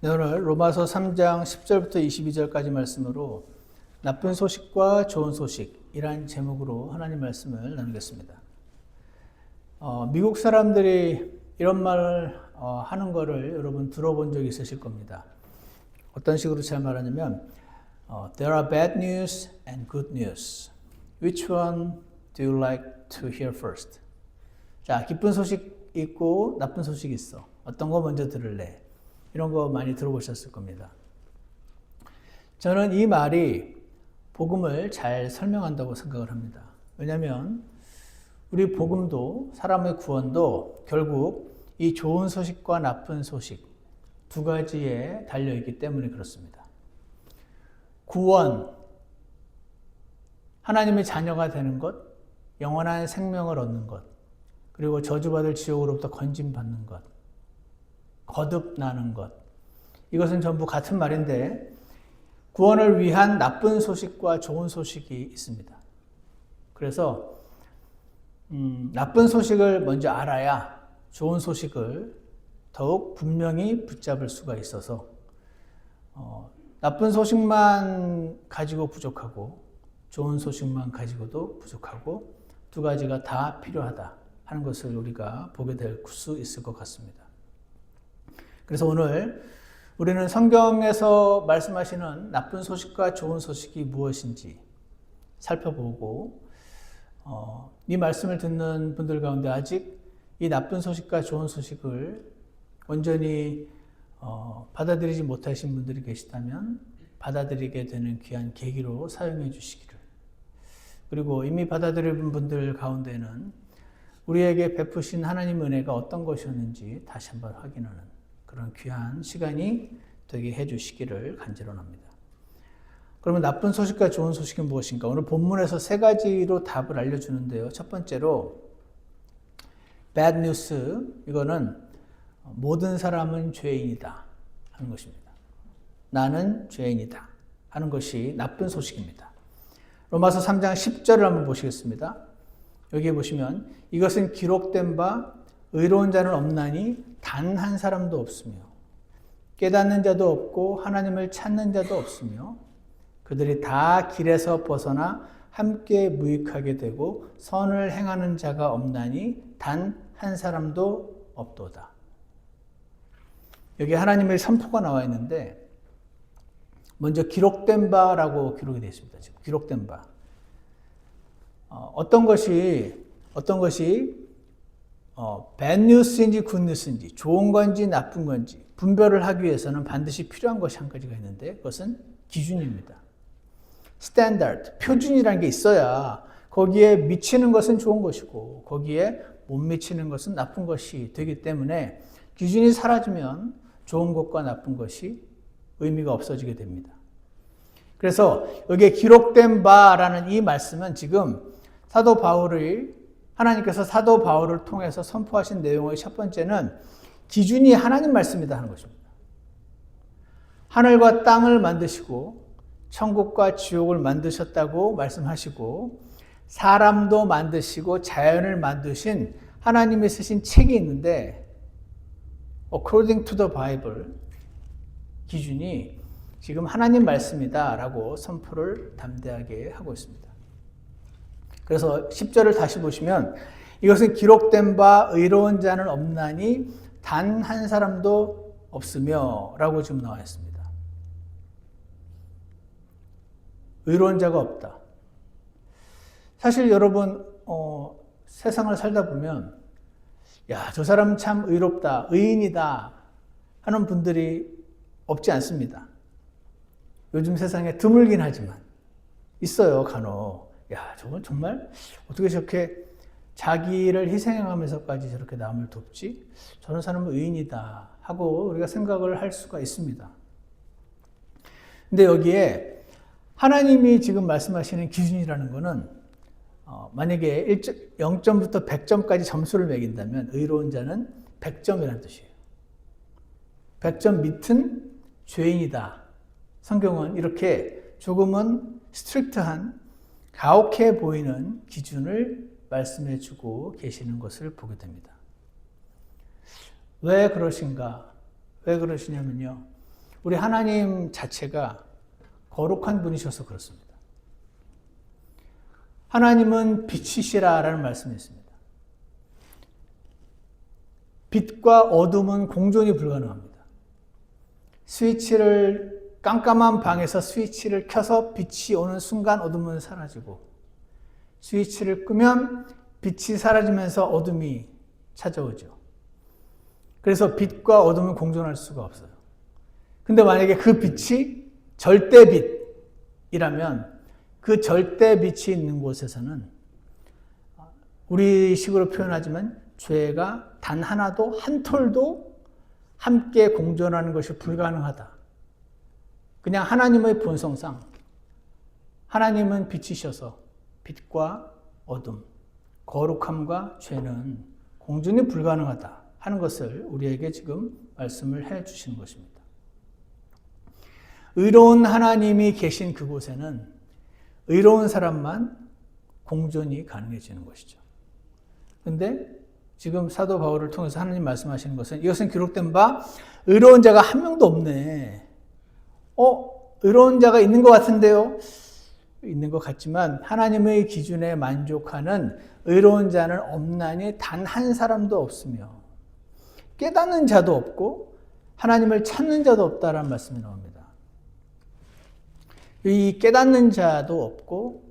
네, 오늘 로마서 3장 10절부터 22절까지 말씀으로 나쁜 소식과 좋은 소식이란 제목으로 하나님 말씀을 나누겠습니다. 미국 사람들이 이런 말을 하는 거를 여러분 들어본 적이 있으실 겁니다. 어떤 식으로 잘 말하냐면 There are bad news and good news. Which one do you like to hear first? 자, 기쁜 소식 있고 나쁜 소식 있어. 어떤 거 먼저 들을래? 이런 거 많이 들어보셨을 겁니다. 저는 이 말이 복음을 잘 설명한다고 생각을 합니다. 왜냐하면 우리 복음도 사람의 구원도 결국 이 좋은 소식과 나쁜 소식 두 가지에 달려있기 때문에 그렇습니다. 구원, 하나님의 자녀가 되는 것, 영원한 생명을 얻는 것, 그리고 저주받을 지옥으로부터 건짐받는 것, 거듭나는 것. 이것은 전부 같은 말인데 구원을 위한 나쁜 소식과 좋은 소식이 있습니다. 그래서 나쁜 소식을 먼저 알아야 좋은 소식을 더욱 분명히 붙잡을 수가 있어서 나쁜 소식만 가지고 부족하고 좋은 소식만 가지고도 부족하고 두 가지가 다 필요하다 하는 것을 우리가 보게 될 수 있을 것 같습니다. 그래서 오늘 우리는 성경에서 말씀하시는 나쁜 소식과 좋은 소식이 무엇인지 살펴보고 이 말씀을 듣는 분들 가운데 아직 이 나쁜 소식과 좋은 소식을 온전히 받아들이지 못하신 분들이 계시다면 받아들이게 되는 귀한 계기로 사용해 주시기를, 그리고 이미 받아들인 분들 가운데는 우리에게 베푸신 하나님의 은혜가 어떤 것이었는지 다시 한번 확인하는 그런 귀한 시간이 되게 해주시기를 간절합니다. 그러면 나쁜 소식과 좋은 소식이 무엇인가? 오늘 본문에서 세 가지로 답을 알려주는데요. 첫 번째로 bad news, 이거는 모든 사람은 죄인이다 하는 것입니다. 나는 죄인이다 하는 것이 나쁜 소식입니다. 로마서 3장 10절을 한번 보시겠습니다. 여기에 보시면 이것은 기록된 바 의로운 자는 없나니 단 한 사람도 없으며 깨닫는 자도 없고 하나님을 찾는 자도 없으며 그들이 다 길에서 벗어나 함께 무익하게 되고 선을 행하는 자가 없나니 단 한 사람도 없도다. 여기 하나님의 선포가 나와 있는데 먼저 기록된 바라고 기록이 되어 있습니다. 지금 기록된 바. 어떤 것이 bad news인지 good news인지 좋은 건지 나쁜 건지 분별을 하기 위해서는 반드시 필요한 것이 한 가지가 있는데 그것은 기준입니다. standard, 표준이라는 게 있어야 거기에 미치는 것은 좋은 것이고 거기에 못 미치는 것은 나쁜 것이 되기 때문에 기준이 사라지면 좋은 것과 나쁜 것이 의미가 없어지게 됩니다. 그래서 여기에 기록된 바라는 이 말씀은 지금 하나님께서 사도 바울을 통해서 선포하신 내용의 첫 번째는 기준이 하나님 말씀이다 하는 것입니다. 하늘과 땅을 만드시고 천국과 지옥을 만드셨다고 말씀하시고 사람도 만드시고 자연을 만드신 하나님이 쓰신 책이 있는데 according to the Bible 기준이 지금 하나님 말씀이다 라고 선포를 담대하게 하고 있습니다. 그래서 10절을 다시 보시면 이것은 기록된 바 의로운 자는 없나니 단 한 사람도 없으며 라고 지금 나와 있습니다. 의로운 자가 없다. 사실 여러분 세상을 살다 보면 야, 저 사람 참 의롭다, 의인이다 하는 분들이 없지 않습니다. 요즘 세상에 드물긴 하지만 있어요, 간혹. 야, 저건 정말 어떻게 저렇게 자기를 희생하면서까지 저렇게 남을 돕지? 저런 사람은 의인이다 하고 우리가 생각을 할 수가 있습니다. 근데 여기에 하나님이 지금 말씀하시는 기준이라는 것은 만약에 0점부터 100점까지 점수를 매긴다면 의로운 자는 100점이라는 뜻이에요. 100점 밑은 죄인이다. 성경은 이렇게 조금은 스트릭트한 가혹해 보이는 기준을 말씀해 주고 계시는 것을 보게 됩니다. 왜 그러신가? 왜 그러시냐면요. 우리 하나님 자체가 거룩한 분이셔서 그렇습니다. 하나님은 빛이시라라는 말씀이 있습니다. 빛과 어둠은 공존이 불가능합니다. 깜깜한 방에서 스위치를 켜서 빛이 오는 순간 어둠은 사라지고, 스위치를 끄면 빛이 사라지면서 어둠이 찾아오죠. 그래서 빛과 어둠은 공존할 수가 없어요. 근데 만약에 그 빛이 절대빛이라면 그 절대빛이 있는 곳에서는 우리 식으로 표현하지만 죄가 단 하나도 한 톨도 함께 공존하는 것이 불가능하다. 그냥 하나님의 본성상 하나님은 빛이셔서 빛과 어둠, 거룩함과 죄는 공존이 불가능하다 하는 것을 우리에게 지금 말씀을 해 주시는 것입니다. 의로운 하나님이 계신 그곳에는 의로운 사람만 공존이 가능해지는 것이죠. 그런데 지금 사도 바울을 통해서 하나님 말씀하시는 것은 이것은 기록된 바 의로운 자가 한 명도 없네. 의로운 자가 있는 것 같은데요? 있는 것 같지만 하나님의 기준에 만족하는 의로운 자는 없나니 단 한 사람도 없으며 깨닫는 자도 없고 하나님을 찾는 자도 없다라는 말씀이 나옵니다. 이 깨닫는 자도 없고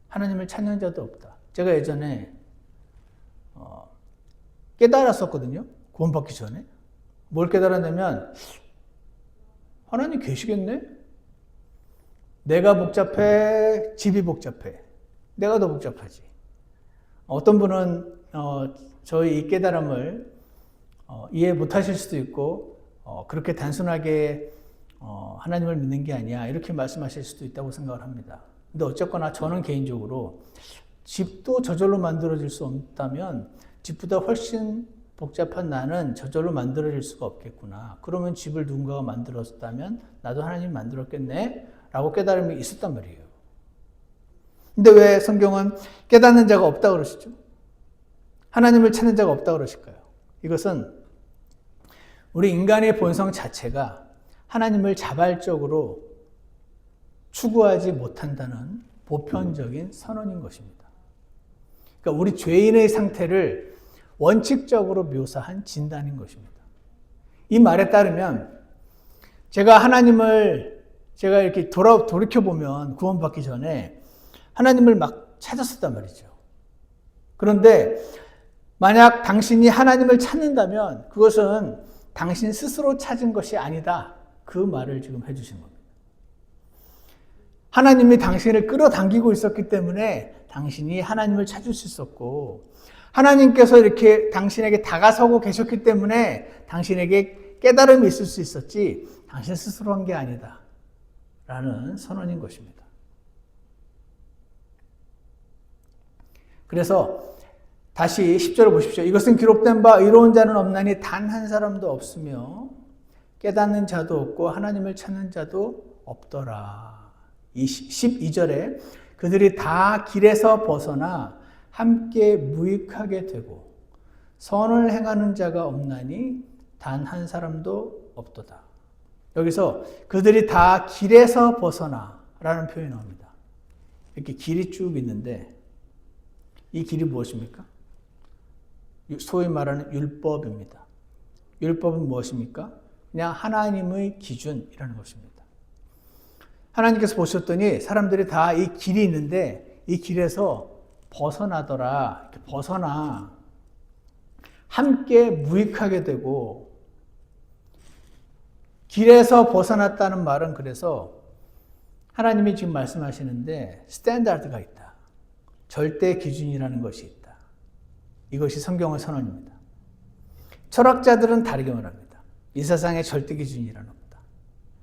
하나님을 찾는 자도 없다. 제가 예전에 깨달았었거든요. 구원받기 전에. 뭘 깨달았냐면 하나님 계시겠네? 내가 복잡해, 집이 복잡해. 내가 더 복잡하지. 어떤 분은 저희 이 깨달음을 이해 못하실 수도 있고 그렇게 단순하게 하나님을 믿는 게 아니야 이렇게 말씀하실 수도 있다고 생각을 합니다. 근데 어쨌거나 저는 개인적으로 집도 저절로 만들어질 수 없다면 집보다 훨씬 복잡한 나는 저절로 만들어질 수가 없겠구나. 그러면 집을 누군가가 만들었다면 나도 하나님이 만들었겠네? 라고 깨달음이 있었단 말이에요. 근데 왜 성경은 깨닫는 자가 없다 그러시죠? 하나님을 찾는 자가 없다 그러실까요? 이것은 우리 인간의 본성 자체가 하나님을 자발적으로 추구하지 못한다는 보편적인 선언인 것입니다. 그러니까 우리 죄인의 상태를 원칙적으로 묘사한 진단인 것입니다. 이 말에 따르면 제가 이렇게 돌이켜보면 구원받기 전에 하나님을 막 찾았었단 말이죠. 그런데 만약 당신이 하나님을 찾는다면 그것은 당신 스스로 찾은 것이 아니다. 그 말을 지금 해주신 겁니다. 하나님이 당신을 끌어당기고 있었기 때문에 당신이 하나님을 찾을 수 있었고 하나님께서 이렇게 당신에게 다가서고 계셨기 때문에 당신에게 깨달음이 있을 수 있었지 당신 스스로 한 게 아니다. 라는 선언인 것입니다. 그래서 다시 10절을 보십시오. 이것은 기록된 바 의로운 자는 없나니 단 한 사람도 없으며 깨닫는 자도 없고 하나님을 찾는 자도 없더라. 12절에 그들이 다 길에서 벗어나 함께 무익하게 되고 선을 행하는 자가 없나니 단 한 사람도 없도다. 여기서 그들이 다 길에서 벗어나 라는 표현이 나옵니다. 이렇게 길이 쭉 있는데 이 길이 무엇입니까? 소위 말하는 율법입니다. 율법은 무엇입니까? 그냥 하나님의 기준이라는 것입니다. 하나님께서 보셨더니 사람들이 다 이 길이 있는데 이 길에서 벗어나더라. 이렇게 벗어나 함께 무익하게 되고 길에서 벗어났다는 말은 그래서 하나님이 지금 말씀하시는데 스탠다드가 있다. 절대 기준이라는 것이 있다. 이것이 성경의 선언입니다. 철학자들은 다르게 말합니다. 이 세상에 절대 기준이라는 없다.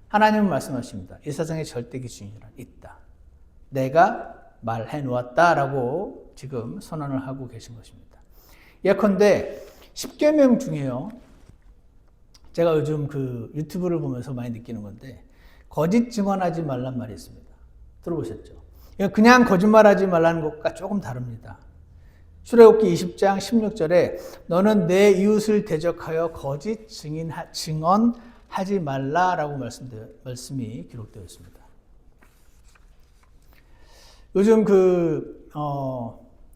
하나님은 말씀하십니다. 이 세상에 절대 기준이란 있다. 내가 말해 놓았다라고 지금 선언을 하고 계신 것입니다. 예컨대 10계명 중에요. 제가 요즘 그 유튜브를 보면서 많이 느끼는 건데 거짓 증언하지 말란 말이 있습니다. 들어보셨죠? 그냥 거짓말하지 말라는 것과 조금 다릅니다. 출애굽기 20장 16절에 너는 내 이웃을 대적하여 거짓 증언하지 하지 말라라고 말씀이 기록되어 있습니다. 요즘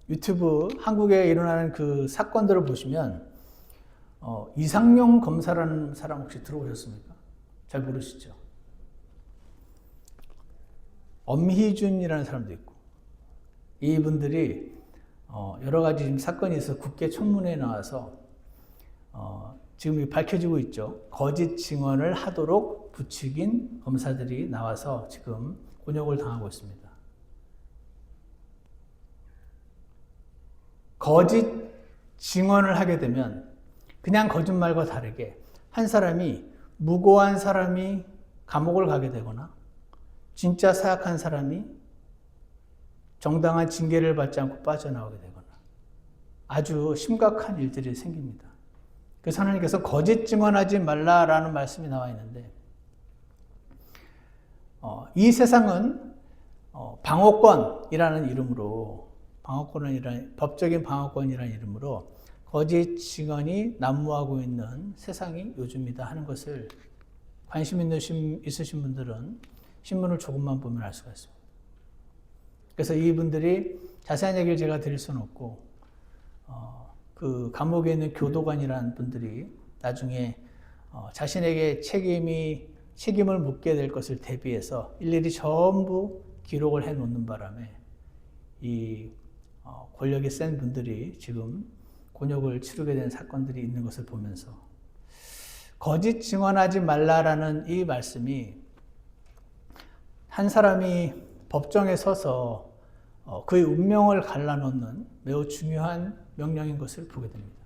유튜브 한국에 일어나는 그 사건들을 보시면 이상용 검사라는 사람 혹시 들어보셨습니까? 잘 모르시죠? 엄희준이라는 사람도 있고, 이분들이 여러 가지 지금 사건이 있어 국회 청문회에 나와서 지금 밝혀지고 있죠. 거짓 증언을 하도록 부추긴 검사들이 나와서 지금 곤욕을 당하고 있습니다. 거짓 증언을 하게 되면 그냥 거짓말과 다르게 한 사람이, 무고한 사람이 감옥을 가게 되거나 진짜 사악한 사람이 정당한 징계를 받지 않고 빠져나오게 되거나 아주 심각한 일들이 생깁니다. 그래서 하나님께서 거짓 증언하지 말라라는 말씀이 나와 있는데, 이 세상은 방어권이라는 이름으로, 법적인 방어권이라는 이름으로 거짓 증언이 난무하고 있는 세상이 요즘이다 하는 것을 관심 있으신 분들은 신문을 조금만 보면 알 수가 있습니다. 그래서 이분들이 자세한 얘기를 제가 드릴 수는 없고, 그 감옥에 있는 교도관이라는 분들이 나중에 자신에게 책임을 묻게 될 것을 대비해서 일일이 전부 기록을 해 놓는 바람에 이 권력이 센 분들이 지금 곤욕을 치르게 된 사건들이 있는 것을 보면서 거짓 증언하지 말라라는 이 말씀이 한 사람이 법정에 서서 그의 운명을 갈라놓는 매우 중요한 명령인 것을 보게 됩니다.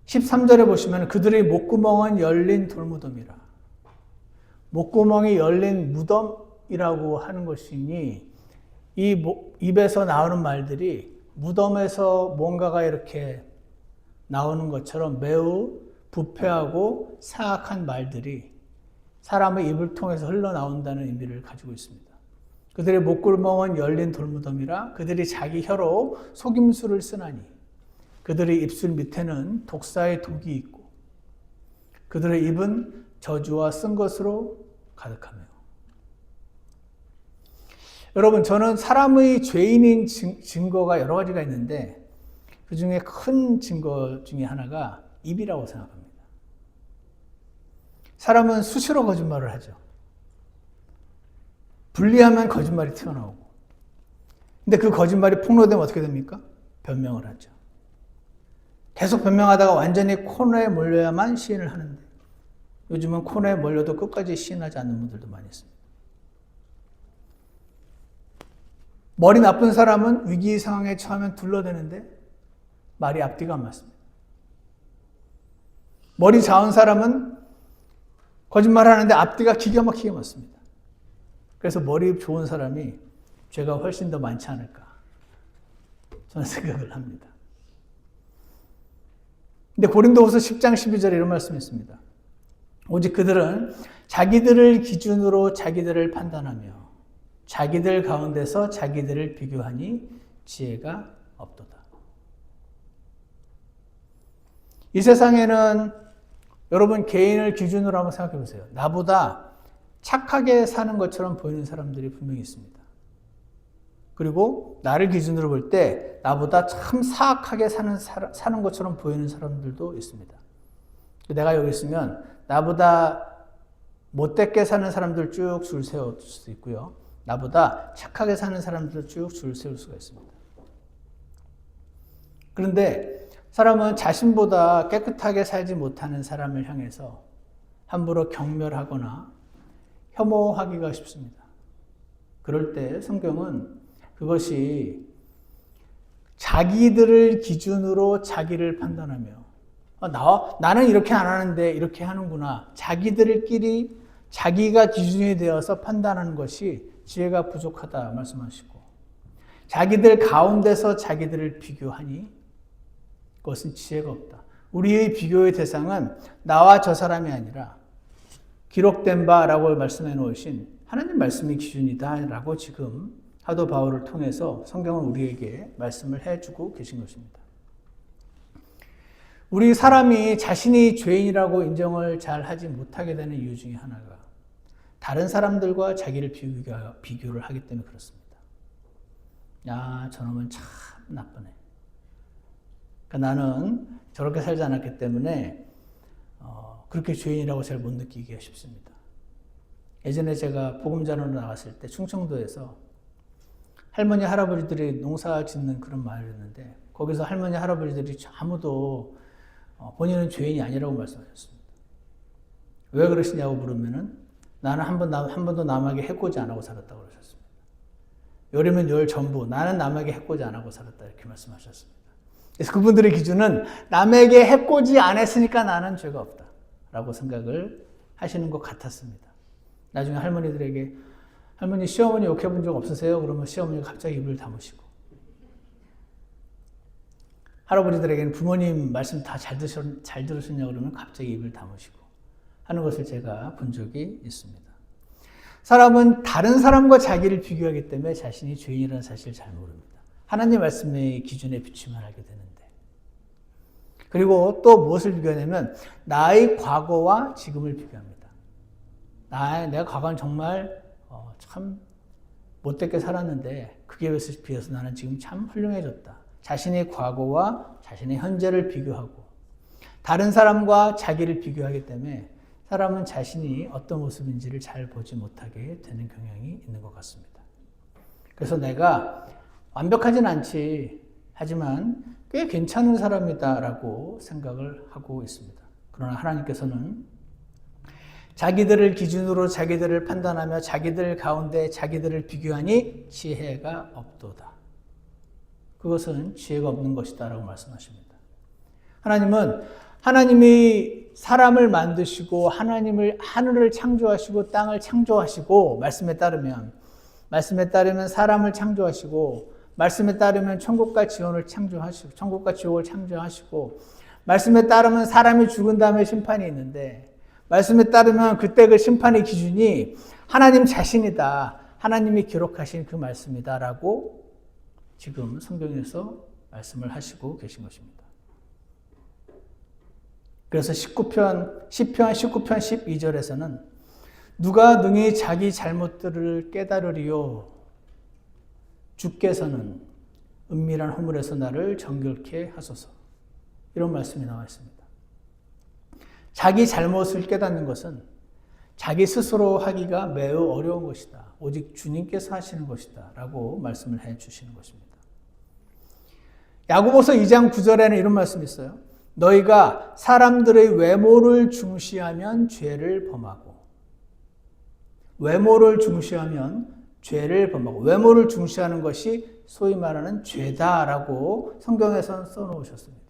13절에 보시면 그들의 목구멍은 열린 돌무덤이라. 목구멍이 열린 무덤이라고 하는 것이니 이 입에서 나오는 말들이 무덤에서 뭔가가 이렇게 나오는 것처럼 매우 부패하고 사악한 말들이 사람의 입을 통해서 흘러나온다는 의미를 가지고 있습니다. 그들의 목구멍은 열린 돌무덤이라. 그들이 자기 혀로 속임수를 쓰나니 그들의 입술 밑에는 독사의 독이 있고 그들의 입은 저주와 쓴 것으로 가득하며. 여러분, 저는 사람의 죄인인 증거가 여러 가지가 있는데 그 중에 큰 증거 중에 하나가 입이라고 생각합니다. 사람은 수시로 거짓말을 하죠. 분리하면 거짓말이 튀어나오고. 근데 그 거짓말이 폭로되면 어떻게 됩니까? 변명을 하죠. 계속 변명하다가 완전히 코너에 몰려야만 시인을 하는데 요즘은 코너에 몰려도 끝까지 시인하지 않는 분들도 많이 있습니다. 머리 나쁜 사람은 위기 상황에 처하면 둘러대는데 말이 앞뒤가 안 맞습니다. 머리 좋은 사람은 거짓말을 하는데 앞뒤가 기가 막히게 맞습니다. 그래서 머리 좋은 사람이 죄가 훨씬 더 많지 않을까 저는 생각을 합니다. 근데 고린도후서 10장 12절에 이런 말씀이 있습니다. 오직 그들은 자기들을 기준으로 자기들을 판단하며 자기들 가운데서 자기들을 비교하니 지혜가 없도다. 이 세상에는 여러분 개인을 기준으로 한번 생각해 보세요. 나보다 착하게 사는 것처럼 보이는 사람들이 분명히 있습니다. 그리고 나를 기준으로 볼 때 나보다 참 사악하게 사는 것처럼 보이는 사람들도 있습니다. 내가 여기 있으면 나보다 못되게 사는 사람들 쭉 줄 세울 수도 있고요. 나보다 착하게 사는 사람들 쭉 줄 세울 수가 있습니다. 그런데 사람은 자신보다 깨끗하게 살지 못하는 사람을 향해서 함부로 경멸하거나 혐오하기가 쉽습니다. 그럴 때 성경은 그것이 자기들을 기준으로 자기를 판단하며 나는 이렇게 안 하는데 이렇게 하는구나. 자기들끼리 자기가 기준이 되어서 판단하는 것이 지혜가 부족하다 말씀하시고 자기들 가운데서 자기들을 비교하니 그것은 지혜가 없다. 우리의 비교의 대상은 나와 저 사람이 아니라 기록된 바라고 말씀해 놓으신 하나님 말씀이 기준이다라고 지금 사도 바울을 통해서 성경은 우리에게 말씀을 해주고 계신 것입니다. 우리 사람이 자신이 죄인이라고 인정을 잘 하지 못하게 되는 이유 중에 하나가 다른 사람들과 자기를 비교를 하기 때문에 그렇습니다. 야, 저놈은 참 나쁘네. 그러니까 나는 저렇게 살지 않았기 때문에 그렇게 죄인이라고 잘 못 느끼기가 쉽습니다. 예전에 제가 복음전으로 나갔을 때 충청도에서 할머니 할아버지들이 농사 짓는 그런 마을이었는데 거기서 할머니 할아버지들이 아무도 본인은 죄인이 아니라고 말씀하셨습니다. 왜 그러시냐고 물으면은 나는 한 번도 남에게 해코지 안 하고 살았다고 그러셨습니다. 열이면 열 전부 나는 남에게 해코지 안 하고 살았다 이렇게 말씀하셨습니다. 그래서 그분들의 기준은 남에게 해코지 안 했으니까 나는 죄가 없다 라고 생각을 하시는 것 같았습니다. 나중에 할머니들에게 할머니 시어머니 욕해본 적 없으세요? 그러면 시어머니가 갑자기 입을 다무시고 할아버지들에게는 부모님 말씀 다 잘 들으셨냐고 그러면 갑자기 입을 다무시고 하는 것을 제가 본 적이 있습니다. 사람은 다른 사람과 자기를 비교하기 때문에 자신이 죄인이라는 사실을 잘 모릅니다. 하나님 말씀의 기준에 비추면 알게 되는데 그리고 또 무엇을 비교하냐면 나의 과거와 지금을 비교합니다. 내가 과거는 정말 참 못되게 살았는데 그게 비해서 나는 지금 참 훌륭해졌다. 자신의 과거와 자신의 현재를 비교하고 다른 사람과 자기를 비교하기 때문에 사람은 자신이 어떤 모습인지를 잘 보지 못하게 되는 경향이 있는 것 같습니다. 그래서 내가 완벽하진 않지 하지만 꽤 괜찮은 사람이다라고 생각을 하고 있습니다. 그러나 하나님께서는 자기들을 기준으로 자기들을 판단하며 자기들 가운데 자기들을 비교하니 지혜가 없도다. 그것은 지혜가 없는 것이다 라고 말씀하십니다. 하나님이 사람을 만드시고 하늘을 창조하시고 땅을 창조하시고 말씀에 따르면 사람을 창조하시고 말씀에 따르면 천국과 지옥을 창조하시고 말씀에 따르면 사람이 죽은 다음에 심판이 있는데 말씀에 따르면 그때 그 심판의 기준이 하나님 자신이다. 하나님이 기록하신 그 말씀이다라고 지금 성경에서 말씀을 하시고 계신 것입니다. 그래서 시편 19편 12절에서는 누가 능히 자기 잘못들을 깨달으리요 주께서는 은밀한 허물에서 나를 정결케 하소서 이런 말씀이 나와 있습니다. 자기 잘못을 깨닫는 것은 자기 스스로 하기가 매우 어려운 것이다. 오직 주님께서 하시는 것이다 라고 말씀을 해 주시는 것입니다. 야고보서 2장 9절에는 이런 말씀이 있어요. 너희가 사람들의 외모를 중시하면 죄를 범하고 외모를 중시하는 것이 소위 말하는 죄다라고 성경에서는 써놓으셨습니다.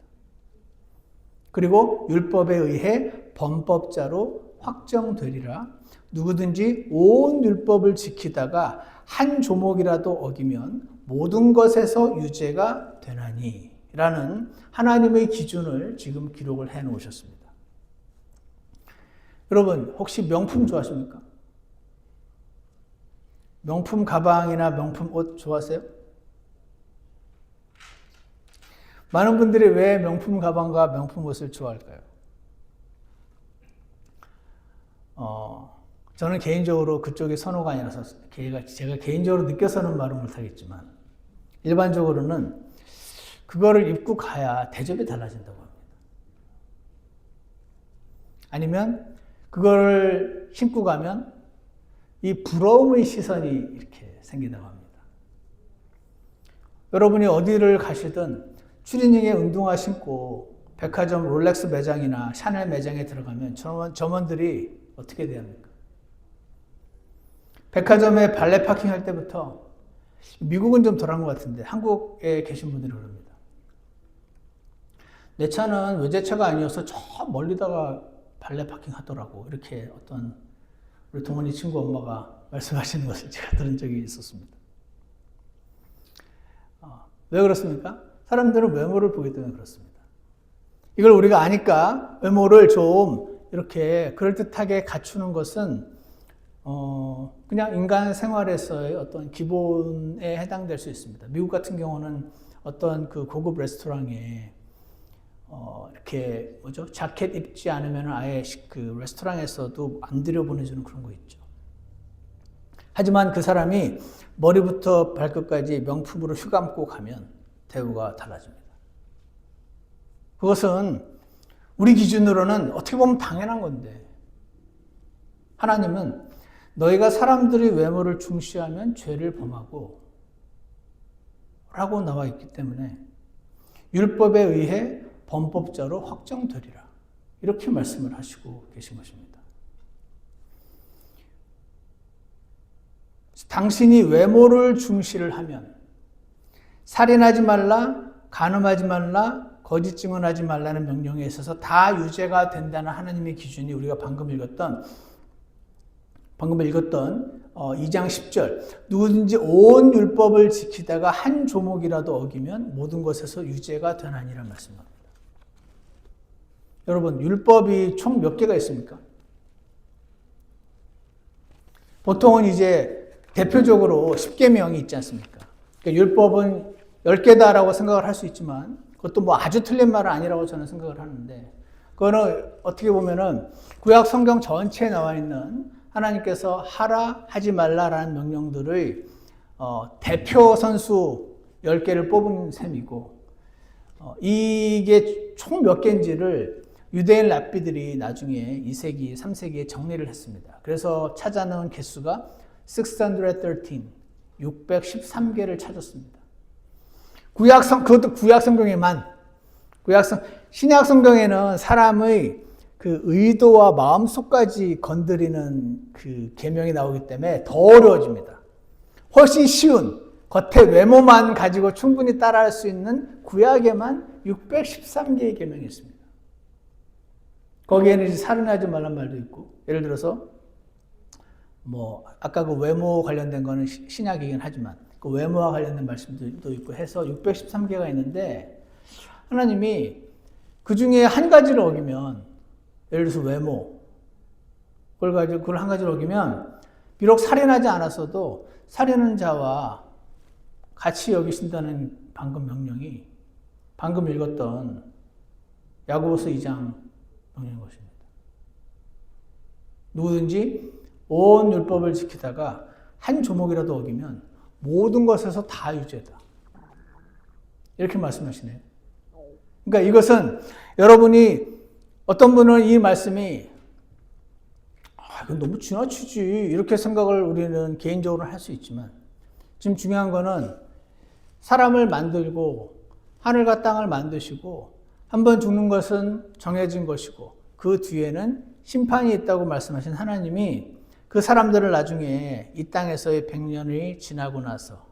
그리고 율법에 의해 범법자로 확정되리라. 누구든지 온 율법을 지키다가 한 조목이라도 어기면 모든 것에서 유죄가 되나니 라는 하나님의 기준을 지금 기록을 해 놓으셨습니다. 여러분 혹시 명품 좋아하십니까? 명품 가방이나 명품 옷 좋아하세요? 많은 분들이 왜 명품 가방과 명품 옷을 좋아할까요? 저는 개인적으로 그쪽이 선호가 아니라서 제가 개인적으로 느껴서는 말은 못하겠지만 일반적으로는 그거를 입고 가야 대접이 달라진다고 합니다. 아니면 그거를 신고 가면 이 부러움의 시선이 이렇게 생긴다고 합니다. 여러분이 어디를 가시든 추리닝에 운동화 신고 백화점 롤렉스 매장이나 샤넬 매장에 들어가면 점원들이 어떻게 대합니까? 백화점에 발레 파킹할 때부터 미국은 좀 덜한 것 같은데 한국에 계신 분들이 그럽니다. 내 차는 외제차가 아니어서 저 멀리다가 발레 파킹 하더라고. 이렇게 어떤 우리 동원이 친구 엄마가 말씀하시는 것을 제가 들은 적이 있었습니다. 왜 그렇습니까? 사람들은 외모를 보기 때문에 그렇습니다. 이걸 우리가 아니까 외모를 좀 이렇게 그럴듯하게 갖추는 것은 그냥 인간 생활에서의 어떤 기본에 해당될 수 있습니다. 미국 같은 경우는 어떤 그 고급 레스토랑에 이렇게 자켓 입지 않으면 아예 그 레스토랑에서도 안 들여보내주는 그런 거 있죠. 하지만 그 사람이 머리부터 발끝까지 명품으로 휘감고 가면 대우가 달라집니다. 그것은 우리 기준으로는 어떻게 보면 당연한 건데, 하나님은 너희가 사람들의 외모를 중시하면 죄를 범하고 라고 나와 있기 때문에 율법에 의해 범법자로 확정되리라, 이렇게 말씀을 하시고 계신 것입니다. 당신이 외모를 중시를 하면 살인하지 말라, 간음하지 말라, 거짓 증언하지 말라는 명령에 있어서 다 유죄가 된다는 하나님의 기준이 우리가 방금 읽었던 2장 10절, 누구든지 온 율법을 지키다가 한 조목이라도 어기면 모든 것에서 유죄가 되나니라 말씀합니다. 여러분, 율법이 총 몇 개가 있습니까? 보통은 이제 대표적으로 10계명이 있지 않습니까? 그러니까 율법은 10개다라고 생각을 할 수 있지만 그것도 뭐 아주 틀린 말은 아니라고 저는 생각을 하는데, 그거는 어떻게 보면은 구약 성경 전체에 나와 있는 하나님께서 하라, 하지 말라라는 명령들의 대표 선수 10개를 뽑은 셈이고, 이게 총 몇 개인지를 유대인 랍비들이 나중에 2세기, 3세기에 정리를 했습니다. 그래서 찾아놓은 개수가 613, 613개를 찾았습니다. 그것도 구약 성경에만, 신약 성경에는 사람의 그 의도와 마음속까지 건드리는 그 계명이 나오기 때문에 더 어려워집니다. 훨씬 쉬운, 겉의 외모만 가지고 충분히 따라할 수 있는 구약에만 613개의 계명이 있습니다. 거기에는 이제 살인하지 말란 말도 있고, 예를 들어서 뭐 아까 그 외모 관련된 거는 신약이긴 하지만 그 외모와 관련된 말씀도 있고 해서 613개가 있는데, 하나님이 그 중에 한 가지를 어기면, 예를 들어서 외모, 그걸 한 가지를 어기면 비록 살인하지 않았어도 살인한 자와 같이 여기신다는 방금 명령이 방금 읽었던 야고보서 2장 명령인 것입니다. 누구든지 온 율법을 지키다가 한 조목이라도 어기면 모든 것에서 다 유죄다, 이렇게 말씀하시네요. 그러니까 이것은 여러분이, 어떤 분은 이 말씀이 이건 너무 지나치지, 이렇게 생각을 우리는 개인적으로 할 수 있지만, 지금 중요한 거는 사람을 만들고 하늘과 땅을 만드시고 한번 죽는 것은 정해진 것이고 그 뒤에는 심판이 있다고 말씀하신 하나님이 그 사람들을 나중에 이 땅에서의 100년이 지나고 나서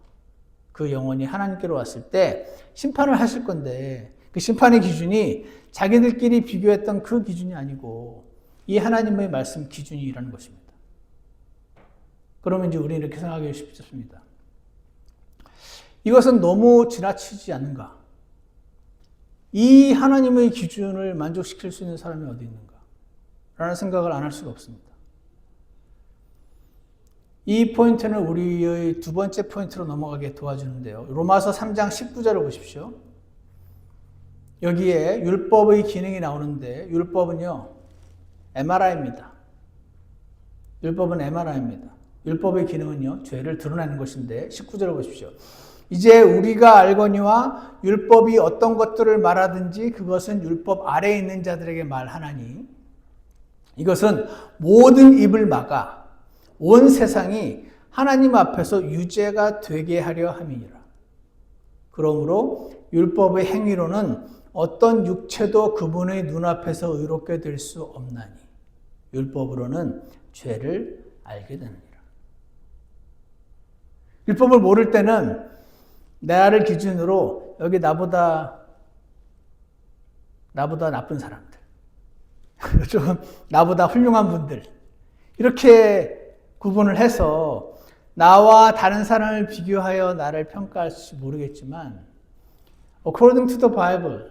그 영혼이 하나님께로 왔을 때 심판을 하실 건데, 그 심판의 기준이 자기들끼리 비교했던 그 기준이 아니고 이 하나님의 말씀 기준이라는 것입니다. 그러면 이제 우리는 이렇게 생각하기 쉽습니다. 이것은 너무 지나치지 않는가? 이 하나님의 기준을 만족시킬 수 있는 사람이 어디 있는가? 라는 생각을 안 할 수가 없습니다. 이 포인트는 우리의 두 번째 포인트로 넘어가게 도와주는데요. 로마서 3장 19절을 보십시오. 여기에 율법의 기능이 나오는데, 율법은요, MRI입니다. 율법은 MRI입니다. 율법의 기능은요, 죄를 드러내는 것인데, 19절을 보십시오. 이제 우리가 알거니와 율법이 어떤 것들을 말하든지 그것은 율법 아래에 있는 자들에게 말하나니, 이것은 모든 입을 막아 온 세상이 하나님 앞에서 유죄가 되게 하려 함이니라. 그러므로 율법의 행위로는 어떤 육체도 그분의 눈앞에서 의롭게 될 수 없나니 율법으로는 죄를 알게 되느니라. 율법을 모를 때는 나를 기준으로 여기 나보다 나쁜 사람들, 좀 나보다 훌륭한 분들, 이렇게 구분을 해서 나와 다른 사람을 비교하여 나를 평가할지 모르겠지만, according to the Bible,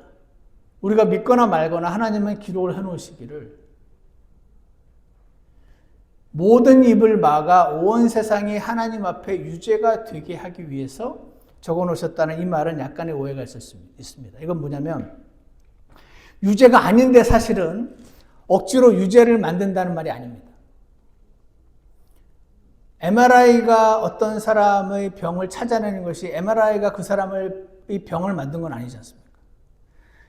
우리가 믿거나 말거나 하나님은 기록을 해놓으시기를 모든 입을 막아 온 세상이 하나님 앞에 유죄가 되게 하기 위해서 적어놓으셨다는 이 말은 약간의 오해가 있습니다. 이건 뭐냐면, 유죄가 아닌데 사실은 억지로 유죄를 만든다는 말이 아닙니다. MRI가 어떤 사람의 병을 찾아내는 것이 MRI가 그 사람의 병을 만든 건 아니지 않습니까?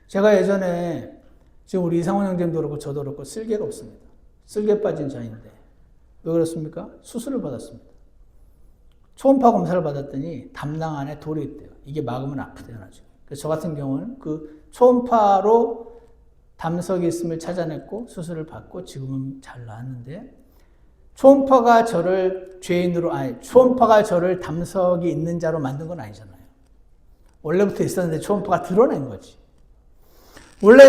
제가 예전에 지금 우리 이상원 형제도 그렇고 저도 그렇고 쓸개가 없습니다. 쓸개 빠진 자인데 왜 그렇습니까? 수술을 받았습니다. 초음파 검사를 받았더니 담낭 안에 돌이 있대요. 이게 막으면 아프대요, 나중에. 그래서 저 같은 경우는 그 초음파로 담석이 있음을 찾아냈고 수술을 받고 지금은 잘 나았는데 초음파가 저를 초음파가 저를 담석이 있는 자로 만든 건 아니잖아요. 원래부터 있었는데 초음파가 드러낸 거지. 원래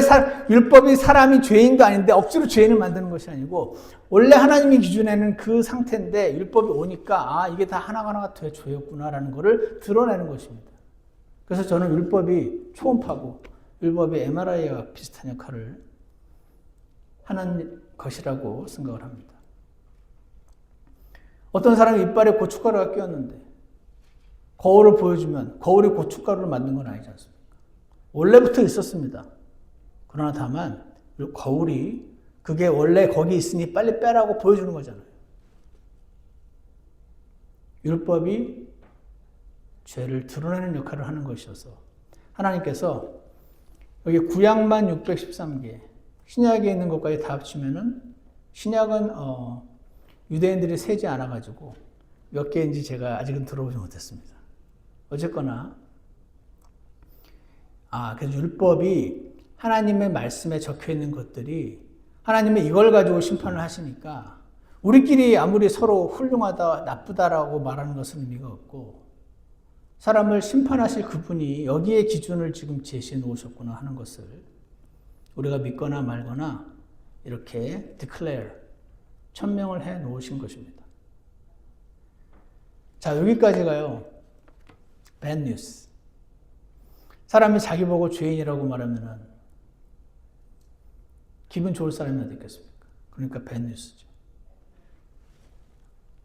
율법이 사람이 죄인도 아닌데 억지로 죄인을 만드는 것이 아니고 원래 하나님의 기준에는 그 상태인데 율법이 오니까 이게 다 하나하나가 죄였구나라는 것을 드러내는 것입니다. 그래서 저는 율법이 초음파고 율법이 MRI와 비슷한 역할을 하는 것이라고 생각을 합니다. 어떤 사람이 이빨에 고춧가루가 끼었는데 거울을 보여주면 거울이 고춧가루를 만든 건 아니지 않습니까? 원래부터 있었습니다. 그러나 다만 거울이 그게 원래 거기 있으니 빨리 빼라고 보여주는 거잖아요. 율법이 죄를 드러내는 역할을 하는 것이어서 하나님께서 여기 구약만 613개, 신약에 있는 것까지 다 합치면은 신약은 유대인들이 세지 않아가지고 몇 개인지 제가 아직은 들어보지 못했습니다. 어쨌거나 그래서 율법이 하나님의 말씀에 적혀 있는 것들이 하나님이 이걸 가지고 심판을 하시니까 우리끼리 아무리 서로 훌륭하다, 나쁘다라고 말하는 것은 의미가 없고 사람을 심판하실 그분이 여기에 기준을 지금 제시해 놓으셨구나 하는 것을 우리가 믿거나 말거나 이렇게 declare, 천명을 해 놓으신 것입니다. 자, 여기까지가요. bad news. 사람이 자기 보고 죄인이라고 말하면은 기분 좋을 사람이 어디 있겠습니까? 그러니까 bad news죠.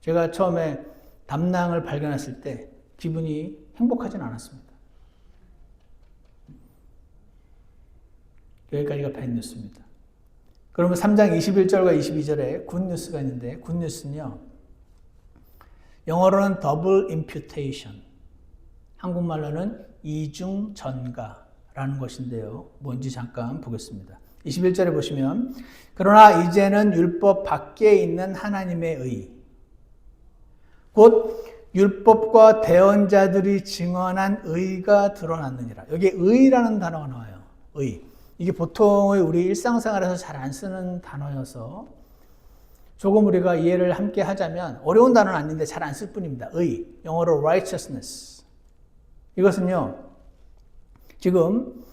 제가 처음에 담낭을 발견했을 때 기분이 행복하진 않았습니다. 여기까지가 bad news입니다. 그러면 3장 21절과 22절에 good news가 있는데 good news는요. 영어로는 double imputation, 한국말로는 이중 전가라는 것인데요. 뭔지 잠깐 보겠습니다. 21절에 보시면 그러나 이제는 율법 밖에 있는 하나님의 의, 곧 율법과 대언자들이 증언한 의가 드러났느니라. 여기에 의라는 단어가 나와요. 의. 이게 보통의 우리 일상생활에서 잘 안 쓰는 단어여서 조금 우리가 이해를 함께 하자면 어려운 단어는 아닌데 잘 안 쓸 뿐입니다. 의. 영어로 righteousness. 이것은요. 지금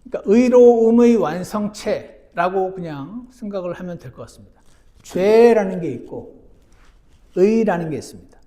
그러니까 의로움의 완성체라고 그냥 생각을 하면 될 것 같습니다. 죄라는 게 있고 의라는 게 있습니다.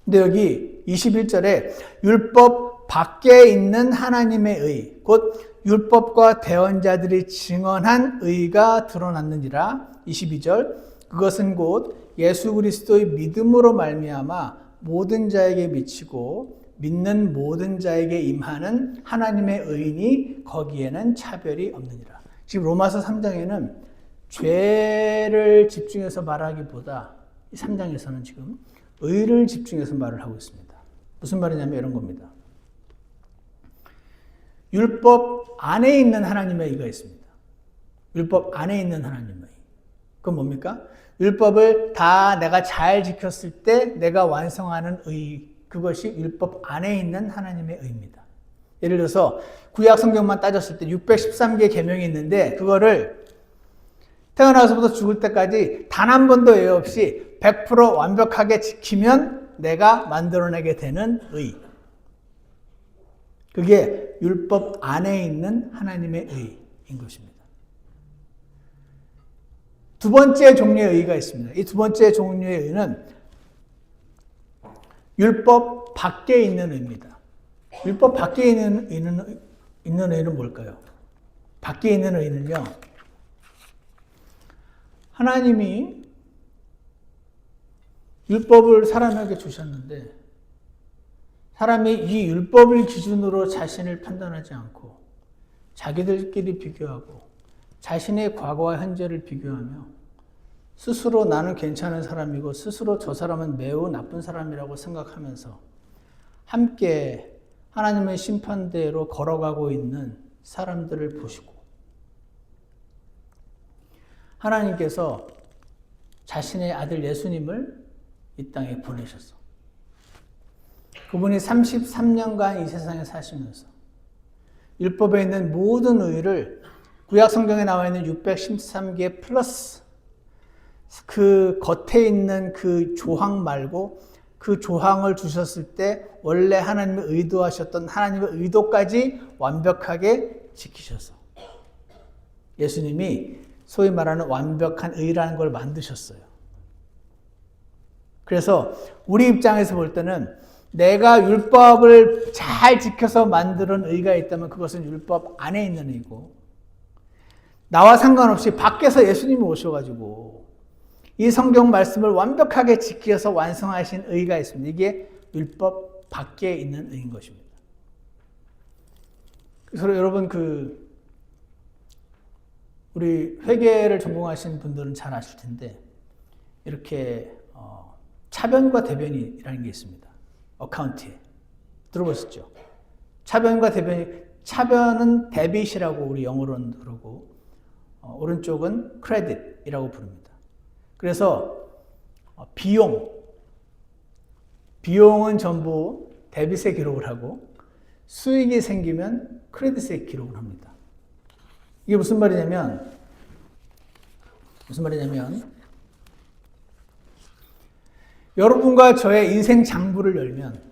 근데 여기 21절에 율법 밖에 있는 하나님의 의, 곧 율법과 대언자들이 증언한 의가 드러났느니라. 22절 그것은 곧 예수 그리스도의 믿음으로 말미암아 모든 자에게 미치고 믿는 모든 자에게 임하는 하나님의 의인이 거기에는 차별이 없느니라. 지금 로마서 3장에는 죄를 집중해서 말하기보다 이 3장에서는 지금 의를 집중해서 말을 하고 있습니다. 무슨 말이냐면 이런 겁니다. 율법 안에 있는 하나님의 의가 있습니다. 율법 안에 있는 하나님의 의. 그건 뭡니까? 율법을 다 내가 잘 지켰을 때 내가 완성하는 의, 그것이 율법 안에 있는 하나님의 의입니다. 예를 들어서 구약 성경만 따졌을 때 613개 계명이 있는데 그거를 태어나서부터 죽을 때까지 단 한 번도 예외 없이 100% 완벽하게 지키면 내가 만들어내게 되는 의. 그게 율법 안에 있는 하나님의 의인 것입니다. 두 번째 종류의 의가 있습니다. 이 두 번째 종류의 의는 율법 밖에 있는 의입니다. 율법 밖에 있는 의는 뭘까요? 밖에 있는 의는요. 하나님이 율법을 사람에게 주셨는데 사람이 이 율법을 기준으로 자신을 판단하지 않고 자기들끼리 비교하고 자신의 과거와 현재를 비교하며 스스로 나는 괜찮은 사람이고 스스로 저 사람은 매우 나쁜 사람이라고 생각하면서 함께 하나님의 심판대로 걸어가고 있는 사람들을 보시고 하나님께서 자신의 아들 예수님을 이 땅에 보내셨어. 그분이 33년간 이 세상에 사시면서 율법에 있는 모든 의를 구약 성경에 나와 있는 613개 플러스 그 겉에 있는 그 조항 말고 그 조항을 주셨을 때 원래 하나님이 의도하셨던 하나님의 의도까지 완벽하게 지키셔서 예수님이 소위 말하는 완벽한 의라는 걸 만드셨어요. 그래서 우리 입장에서 볼 때는 내가 율법을 잘 지켜서 만드는 의가 있다면 그것은 율법 안에 있는 의고 나와 상관없이 밖에서 예수님이 오셔가지고 이 성경 말씀을 완벽하게 지켜서 완성하신 의가 있습니다. 이게 율법 밖에 있는 의인 것입니다. 그래서 여러분 우리 회계를 전공하신 분들은 잘 아실 텐데 이렇게 차변과 대변이라는 게 있습니다. 어카운트에 들어보셨죠? 차변과 대변이 차변은 데빗이라고 우리 영어로는 그러고 오른쪽은 크레딧이라고 부릅니다. 그래서 비용은 전부 데빗에 기록을 하고 수익이 생기면 크레딧에 기록을 합니다. 이게 무슨 말이냐면 여러분과 저의 인생 장부를 열면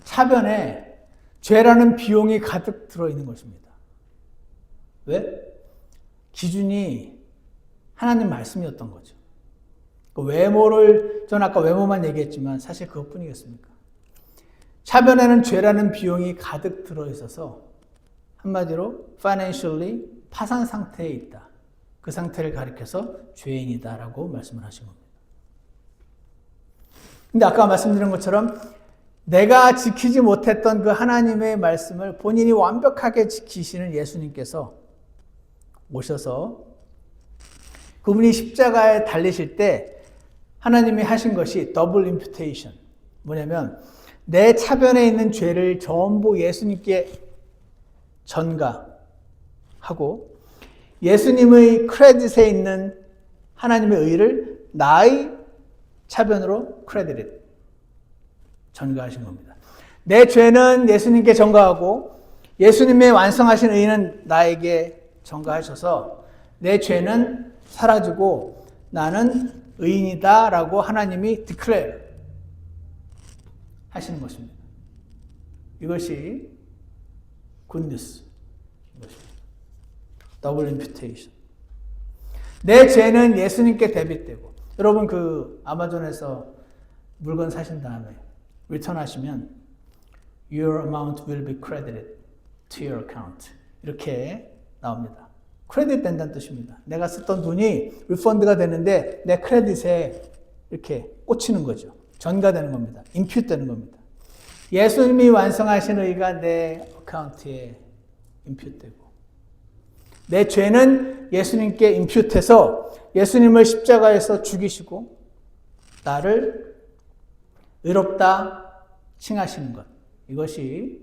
차변에 죄라는 비용이 가득 들어있는 것입니다. 왜? 기준이 하나님 말씀이었던 거죠. 저는 아까 외모만 얘기했지만 사실 그것뿐이겠습니까? 차변에는 죄라는 비용이 가득 들어있어서 한마디로 financially 파산 상태에 있다. 그 상태를 가리켜서 죄인이다라고 말씀을 하신 겁니다. 근데 아까 말씀드린 것처럼 내가 지키지 못했던 그 하나님의 말씀을 본인이 완벽하게 지키시는 예수님께서 오셔서 그분이 십자가에 달리실 때 하나님이 하신 것이 더블 임퓨테이션. 뭐냐면 내 차변에 있는 죄를 전부 예수님께 전가하고 예수님의 크레딧에 있는 하나님의 의를 나의 차변으로 크레딧 전가하신 겁니다. 내 죄는 예수님께 전가하고 예수님의 완성하신 의는 나에게 전가하셔서 내 죄는 사라지고 나는 의인이다 라고 하나님이 declare 하시는 것입니다. 이것이 굿뉴스 것입니다. 더블 임퓨테이션. 내 죄는 예수님께 대비되고 여러분 아마존에서 물건 사신 다음에 리턴하시면 your amount will be credited to your account 이렇게 나옵니다. 크레딧 된다는 뜻입니다. 내가 썼던 돈이 리펀드가 되는데 내 크레딧에 이렇게 꽂히는 거죠. 전가되는 겁니다. 임퓨트 되는 겁니다. 예수님이 완성하신 의가 내 어카운트에 임퓨트 되고 내 죄는 예수님께 임퓨트해서 예수님을 십자가에서 죽이시고 나를 의롭다 칭하시는 것. 이것이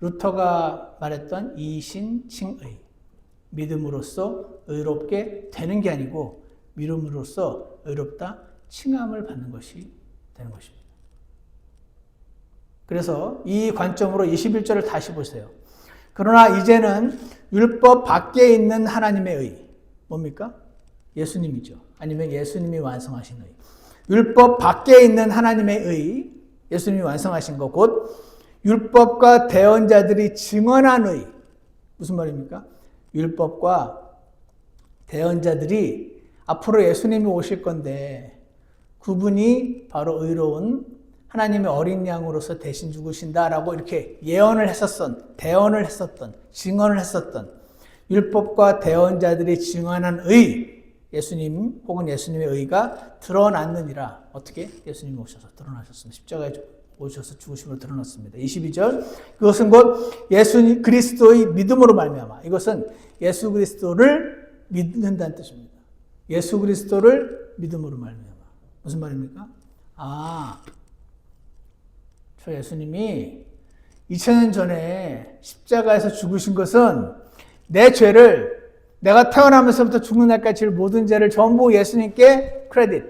루터가 말했던 이신칭의. 믿음으로써 의롭게 되는 게 아니고 믿음으로써 의롭다 칭함을 받는 것이 되는 것입니다. 그래서 이 관점으로 21절을 다시 보세요. 그러나 이제는 율법 밖에 있는 하나님의 의. 뭡니까? 예수님이죠. 아니면 예수님이 완성하신 의. 율법 밖에 있는 하나님의 의. 예수님이 완성하신 것. 곧 율법과 대언자들이 증언한 의. 무슨 말입니까? 율법과 대언자들이 앞으로 예수님이 오실 건데 그분이 바로 의로운 하나님의 어린 양으로서 대신 죽으신다라고 이렇게 예언을 했었던, 대언을 했었던, 증언을 했었던 율법과 대언자들이 증언한 의, 예수님 혹은 예수님의 의가 드러났느니라. 어떻게? 예수님이 오셔서 드러나셨습니다. 십자가에 오셔서 죽으심으로 드러났습니다. 22절 그것은 곧 예수 그리스도의 믿음으로 말미암아 이것은 예수 그리스도를 믿는다는 뜻입니다. 예수 그리스도를 믿음으로 말미암아 무슨 말입니까? 저 예수님이 2000년 전에 십자가에서 죽으신 것은 내 죄를 내가 태어나면서부터 죽는 날까지 질 모든 죄를 전부 예수님께 크레딧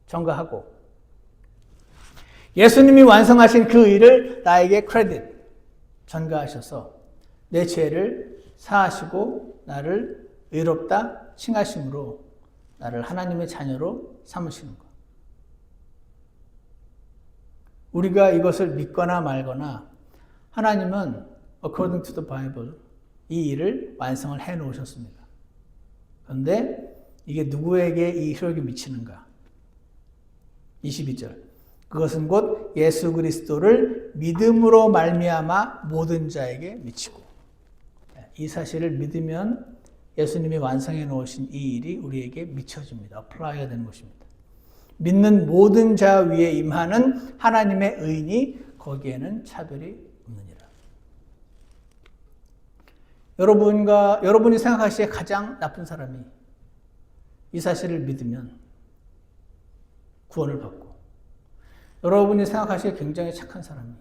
전가하고 예수님이 완성하신 그 일을 나에게 크레딧 전가하셔서 내 죄를 사하시고 나를 의롭다 칭하심으로 나를 하나님의 자녀로 삼으시는 것. 우리가 이것을 믿거나 말거나 하나님은 according to the Bible 이 일을 완성을 해 놓으셨습니다. 그런데 이게 누구에게 이 효력이 미치는가? 22절 그것은 곧 예수 그리스도를 믿음으로 말미암아 모든 자에게 미치고 이 사실을 믿으면 예수님이 완성해 놓으신 이 일이 우리에게 미쳐집니다. 어플라이가 되는 것입니다. 믿는 모든 자 위에 임하는 하나님의 의인이 거기에는 차별이 없느니라. 여러분이 생각하시기에 가장 나쁜 사람이 이 사실을 믿으면 구원을 받고 여러분이 생각하시기에 굉장히 착한 사람이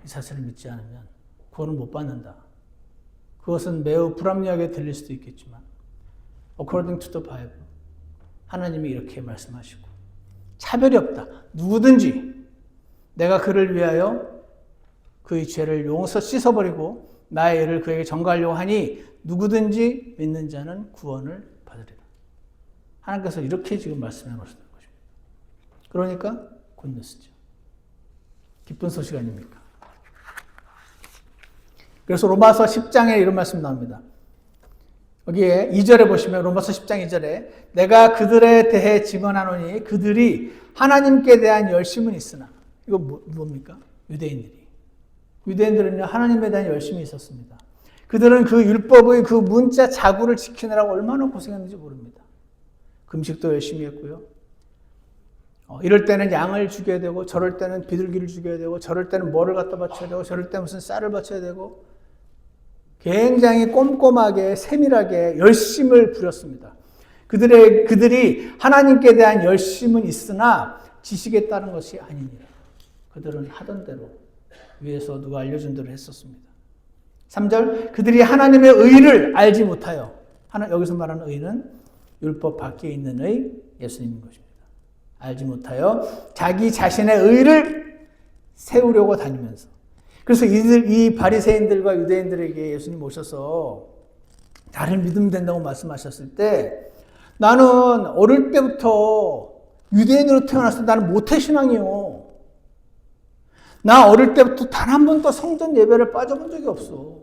이 사실을 믿지 않으면 구원을 못 받는다. 그것은 매우 불합리하게 들릴 수도 있겠지만 according to the Bible 하나님이 이렇게 말씀하시고 차별이 없다. 누구든지 내가 그를 위하여 그의 죄를 용서 씻어버리고 나의 일을 그에게 전가하려고 하니 누구든지 믿는 자는 구원을 받으리라. 하나님께서 이렇게 지금 말씀해 놓으셨다는 것입니다. 그러니까 굿뉴스죠. 기쁜 소식 아닙니까? 그래서 로마서 10장에 이런 말씀 나옵니다. 여기에 2절에 보시면 로마서 10장 2절에 내가 그들에 대해 증언하노니 그들이 하나님께 대한 열심은 있으나 이거 뭡니까? 유대인들은요 하나님에 대한 열심이 있었습니다. 그들은 그 율법의 그 문자 자구를 지키느라고 얼마나 고생했는지 모릅니다. 금식도 열심히 했고요. 이럴 때는 양을 죽여야 되고 저럴 때는 비둘기를 죽여야 되고 저럴 때는 뭐를 갖다 바쳐야 되고 저럴 때 무슨 쌀을 바쳐야 되고 굉장히 꼼꼼하게 세밀하게 열심을 부렸습니다. 그들이 하나님께 대한 열심은 있으나 지식에 따른 것이 아니니라. 그들은 하던 대로 위에서 누가 알려준 대로 했었습니다. 3절 그들이 하나님의 의를 알지 못하여 여기서 말하는 의는 율법 밖에 있는 의 예수님인 것입니다. 알지 못하여 자기 자신의 의를 세우려고 다니면서 그래서 이 바리새인들과 유대인들에게 예수님 오셔서 나를 믿으면 된다고 말씀하셨을 때 나는 어릴 때부터 유대인으로 태어났을 때 나는 모태신앙이요. 나 어릴 때부터 단 한 번도 성전 예배를 빠져본 적이 없어.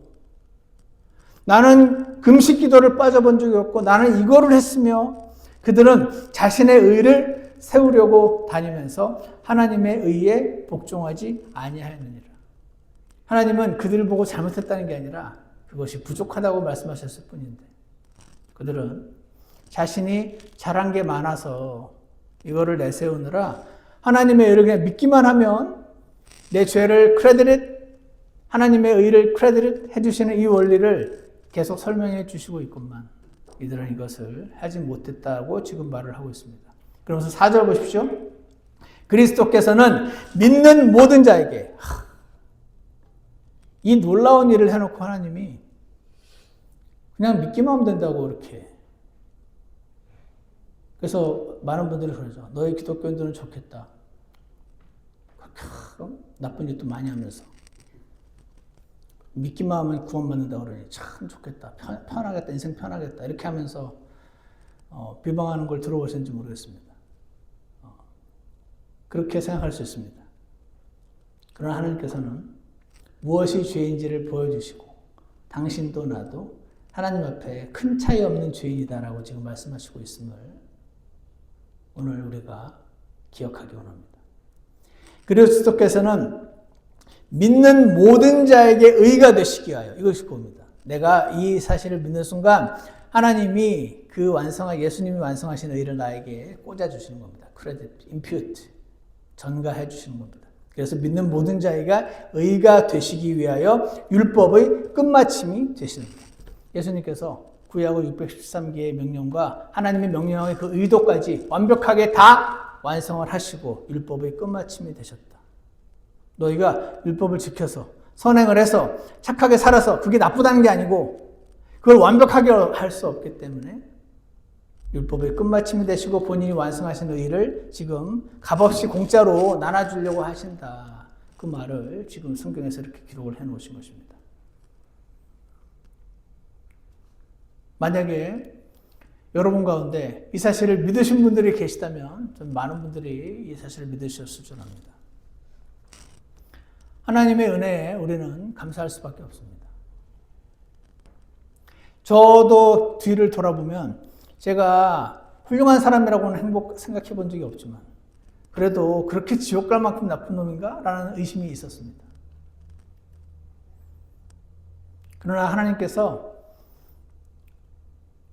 나는 금식 기도를 빠져본 적이 없고 나는 이거를 했으며 그들은 자신의 의를 세우려고 다니면서 하나님의 의에 복종하지 아니하였느니라. 하나님은 그들을 보고 잘못했다는 게 아니라 그것이 부족하다고 말씀하셨을 뿐인데 그들은 자신이 잘한 게 많아서 이거를 내세우느라 하나님의 의를 그냥 믿기만 하면 내 죄를 크레딧 하나님의 의를 크레딧 해주시는 이 원리를 계속 설명해 주시고 있건만 이들은 이것을 하지 못했다고 지금 말을 하고 있습니다. 그러면서 4절 보십시오. 그리스도께서는 믿는 모든 자에게 이 놀라운 일을 해놓고 하나님이 그냥 믿기만 하면 된다고 이렇게. 그래서 많은 분들이 그러죠. 너희 기독교인들은 좋겠다. 나쁜 일도 많이 하면서 믿기만 하면 구원받는다고 그러니 참 좋겠다. 편하겠다. 인생 편하겠다. 이렇게 하면서 비방하는 걸 들어보셨는지 모르겠습니다. 그렇게 생각할 수 있습니다. 그러나 하나님께서는 무엇이 죄인지를 보여주시고 당신도 나도 하나님 앞에 큰 차이 없는 죄인이다라고 지금 말씀하시고 있음을 오늘 우리가 기억하기 원합니다. 그리스도께서는 믿는 모든 자에게 의가 되시기 위하여 이것이 봅니다. 내가 이 사실을 믿는 순간 하나님이 예수님이 완성하신 의를 나에게 꽂아주시는 겁니다. 크레딧, 임퓨트, 전가해 주시는 겁니다. 그래서 믿는 모든 자가 의가 되시기 위하여 율법의 끝마침이 되십니다. 예수님께서 구약의 613개의 명령과 하나님의 명령의 그 의도까지 완벽하게 다 완성을 하시고 율법의 끝마침이 되셨다. 너희가 율법을 지켜서 선행을 해서 착하게 살아서 그게 나쁘다는 게 아니고 그걸 완벽하게 할 수 없기 때문에 율법의 끝마침이 되시고 본인이 완성하신 의를 지금 값없이 공짜로 나눠주려고 하신다. 그 말을 지금 성경에서 이렇게 기록을 해놓으신 것입니다. 만약에 여러분 가운데 이 사실을 믿으신 분들이 계시다면 좀 많은 분들이 이 사실을 믿으셨을 줄 압니다. 하나님의 은혜에 우리는 감사할 수밖에 없습니다. 저도 뒤를 돌아보면 제가 훌륭한 사람이라고는 생각해 본 적이 없지만 그래도 그렇게 지옥 갈 만큼 나쁜 놈인가? 라는 의심이 있었습니다. 그러나 하나님께서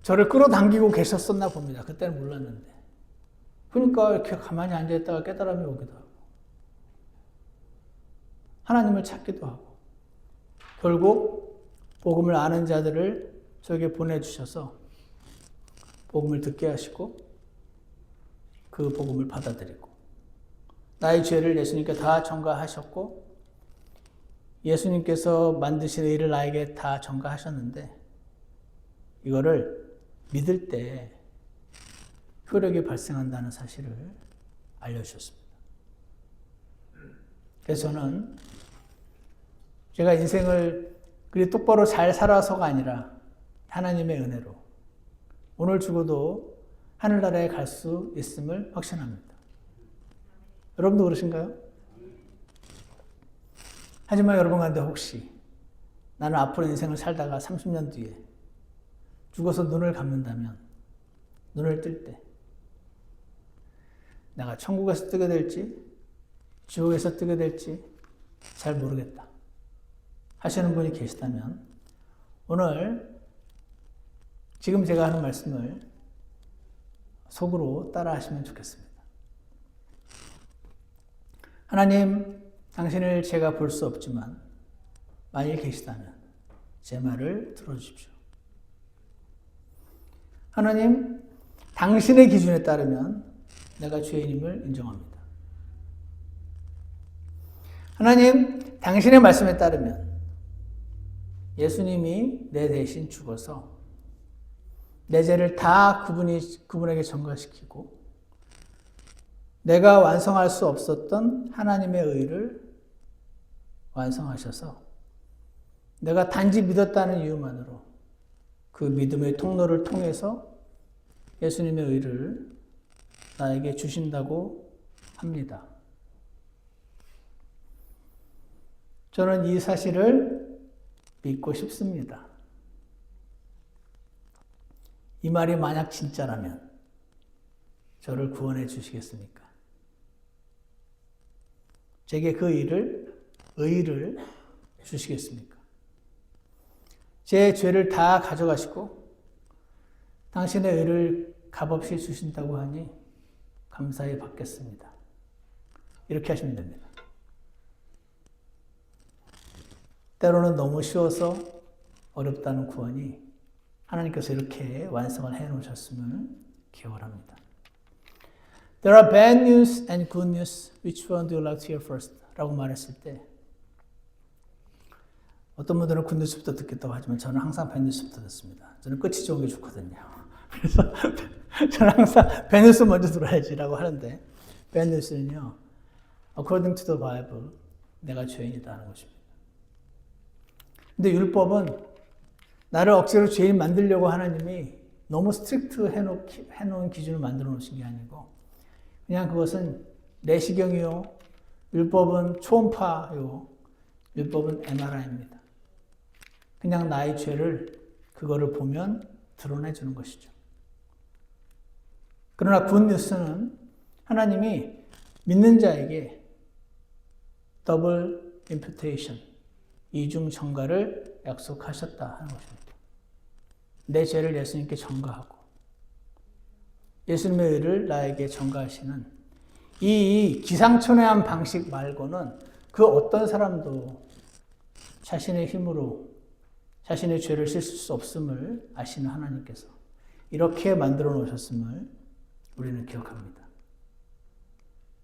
저를 끌어당기고 계셨었나 봅니다. 그때는 몰랐는데. 그러니까 이렇게 가만히 앉아있다가 깨달음이 오기도 하고 하나님을 찾기도 하고 결국 복음을 아는 자들을 저에게 보내주셔서 복음을 듣게 하시고 그 복음을 받아들이고 나의 죄를 예수님께 다 전가하셨고 예수님께서 만드신 의를 나에게 다 전가하셨는데 이거를 믿을 때 효력이 발생한다는 사실을 알려주셨습니다. 그래서 저는 제가 인생을 그리 똑바로 잘 살아서가 아니라 하나님의 은혜로 오늘 죽어도 하늘나라에 갈 수 있음을 확신합니다. 여러분도 그러신가요? 하지만 여러분 가운데 혹시 나는 앞으로 인생을 살다가 30년 뒤에 죽어서 눈을 감는다면 눈을 뜰 때 내가 천국에서 뜨게 될지 지옥에서 뜨게 될지 잘 모르겠다 하시는 분이 계시다면 오늘 지금 제가 하는 말씀을 속으로 따라 하시면 좋겠습니다. 하나님, 당신을 제가 볼 수 없지만 만일 계시다면 제 말을 들어주십시오. 하나님, 당신의 기준에 따르면 내가 죄인임을 인정합니다. 하나님, 당신의 말씀에 따르면 예수님이 내 대신 죽어서 내 죄를 다 그분에게 전가시키고 내가 완성할 수 없었던 하나님의 의를 완성하셔서 내가 단지 믿었다는 이유만으로 그 믿음의 통로를 통해서 예수님의 의를 나에게 주신다고 합니다. 저는 이 사실을 믿고 싶습니다. 이 말이 만약 진짜라면 저를 구원해 주시겠습니까? 제게 그 의를 주시겠습니까? 제 죄를 다 가져가시고 당신의 의를 값없이 주신다고 하니 감사히 받겠습니다. 이렇게 하시면 됩니다. 때로는 너무 쉬워서 어렵다는 구원이 하나님께서 이렇게 완성을 해놓으셨음을 기억을 합니다. There are bad news and good news. Which one do you like to hear first? 라고 말했을 때 어떤 분들은 good news부터 듣겠다고 하지만 저는 항상 bad news부터 듣습니다. 저는 끝이 좋은 게 좋거든요. 그래서 저는 항상 bad news 먼저 들어야지라고 하는데 bad news는요. According to the Bible, 내가 죄인이다 하는 것입니다. 근데 율법은 나를 억지로 죄인 만들려고 하나님이 너무 스트릭트 해놓은 기준을 만들어 놓으신 게 아니고 그냥 그것은 내시경이요. 율법은 초음파요. 율법은 MRI입니다. 그냥 나의 죄를 그거를 보면 드러내주는 것이죠. 그러나 굿뉴스는 하나님이 믿는 자에게 더블 임퓨테이션, 이중 전가를 약속하셨다 하는 것입니다. 내 죄를 예수님께 전가하고 예수님의 의를 나에게 전가하시는 이 기상천외한 방식 말고는 그 어떤 사람도 자신의 힘으로 자신의 죄를 씻을 수 없음을 아시는 하나님께서 이렇게 만들어 놓으셨음을 우리는 기억합니다.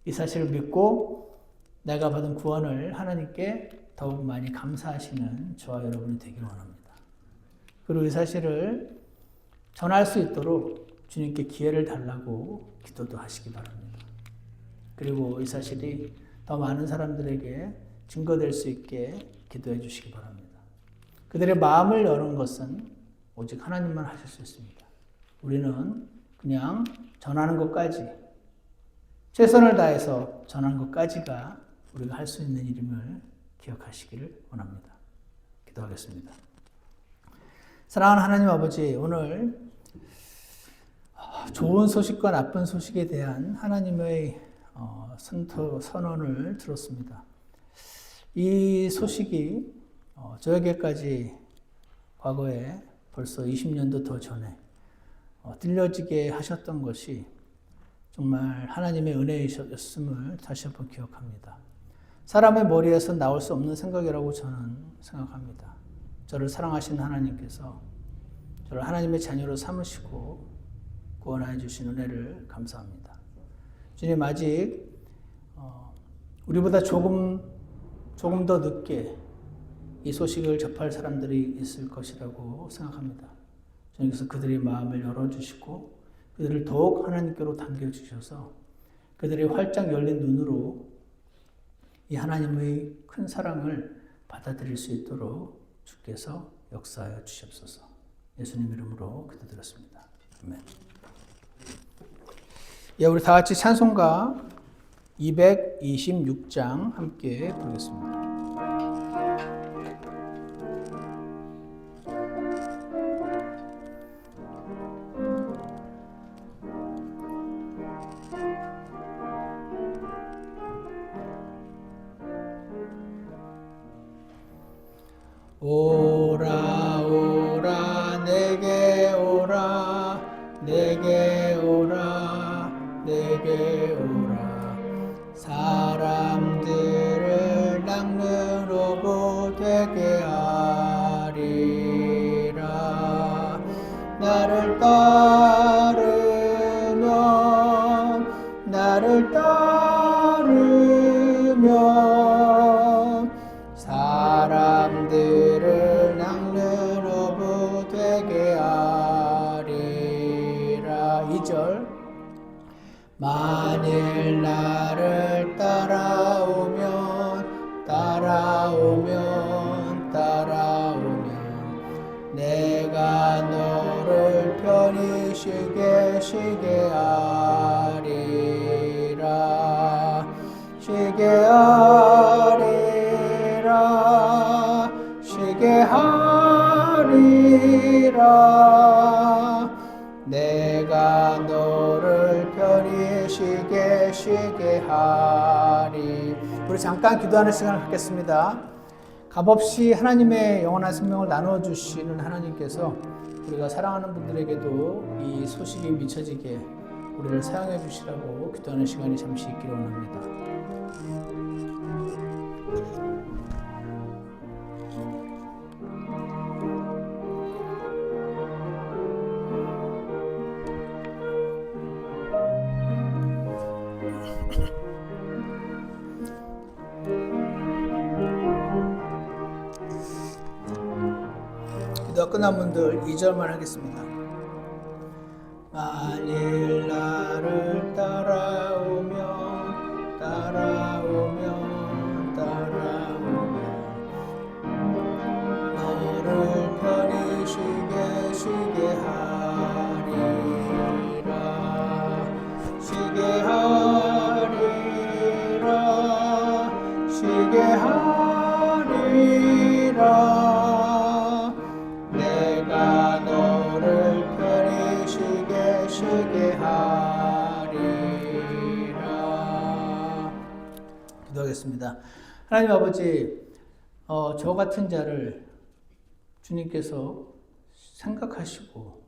이 사실을 믿고 내가 받은 구원을 하나님께 더욱 많이 감사하시는 저와 여러분이 되길 원합니다. 그리고 이 사실을 전할 수 있도록 주님께 기회를 달라고 기도도 하시기 바랍니다. 그리고 이 사실이 더 많은 사람들에게 증거될 수 있게 기도해 주시기 바랍니다. 그들의 마음을 여는 것은 오직 하나님만 하실 수 있습니다. 우리는 그냥 전하는 것까지, 최선을 다해서 전하는 것까지가 우리가 할 수 있는 일임을 기억하시기를 원합니다. 기도하겠습니다. 사랑하는 하나님 아버지, 오늘 좋은 소식과 나쁜 소식에 대한 하나님의 선언을 들었습니다. 이 소식이 저에게까지 과거에 벌써 20년도 더 전에 들려지게 하셨던 것이 정말 하나님의 은혜이셨음을 다시 한번 기억합니다. 사람의 머리에서 나올 수 없는 생각이라고 저는 생각합니다. 저를 사랑하시는 하나님께서 저를 하나님의 자녀로 삼으시고 구원하여 주신 은혜를 감사합니다. 주님, 아직 우리보다 조금 더 늦게 이 소식을 접할 사람들이 있을 것이라고 생각합니다. 주님께서 그들의 마음을 열어주시고 그들을 더욱 하나님께로 당겨주셔서 그들의 활짝 열린 눈으로 이 하나님의 큰 사랑을 받아들일 수 있도록 주께서 역사하여 주시옵소서. 예수님 이름으로 기도드렸습니다. 아멘. 예, 우리 다 같이 찬송가 226장 함께 부르겠습니다. 오라 오라 내게 오라 내게 오라 내게 오라 사람들을 낚느로고 되게 하리라 나를 따르면 사람들을 낚느로고 되게 하리라. 2절 만일 나를 따라오면 내가 너를 편히 쉬게 하리라 쉬게 하리라 내가 너를 편히 쉬게 하리. 우리 잠깐 기도하는 시간을 갖겠습니다. 값없이 하나님의 영원한 생명을 나눠주시는 하나님께서 우리가 사랑하는 분들에게도 이 소식이 미쳐지게 우리를 사용해 주시라고 기도하는 시간이 잠시 있기를 원합니다. 기도가 끝난 분들 2절만 하겠습니다. 만일 나를 따라오면 너를 편히 쉬게 하리라 내가 너를 편히 쉬게 하리라. 기도하겠습니다. 하나님 아버지, 저 같은 자를 주님께서 생각하시고